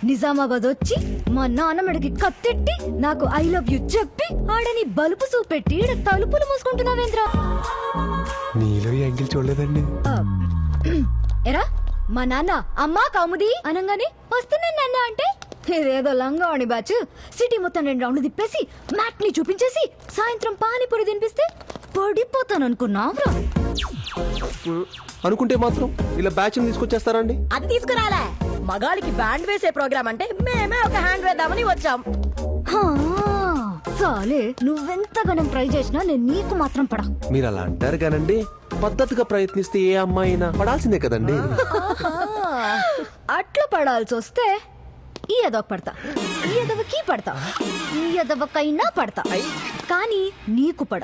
నిజామాబాద్ వచ్చి మా నాన్న మెడకి కత్తెట్టి నాకు ఐ లవ్ యు చెప్పి ఆడని బలుపు చూపెట్టి ఈడ తలుపులు మూసుకుంటున్నావేంద్రా? నీలో యాంగిల్ చూడలేదండి. ఎరా మా నాన్న అమ్మా కౌముది అనగానే వస్తున్నాను నాన్న అంటే ఇదేదో లంగా అని బ్యాచ్ సిటీ మొత్తం 2 రౌండ్లు తిప్పేసి మ్యాట్ ని చూపించేసి సాయంత్రం పానీపూరి తినిపిస్తే పడిపోతాను అనుకున్నావురా. అనుకుంటే మాత్రం ఇలా బ్యాచ్ తీసుకొచ్చేస్తారా అండి? అది తీసుకురాలే, మగాళ్ళకి బ్యాండ్ వేసే ప్రోగ్రామ్ అంటే మేమే ఒక హ్యాండ్ వేద్దామని వచ్చాం. చాలే, నువ్వెంతగానం ట్రై చేసినా నేను నీకు మాత్రం పడా. మీరు అలా అంటారు కానండి, పద్ధతిగా ప్రయత్నిస్తే ఏ అమ్మాయి అయినా పడాల్సిందే కదండి. అట్లా పడాల్సి వస్తే ఈ ఎదవకు పడతా, ఈ ఎదవకి పడతా, ఈ ఎదవకైనా పడతా, కానీ నీకు పడ.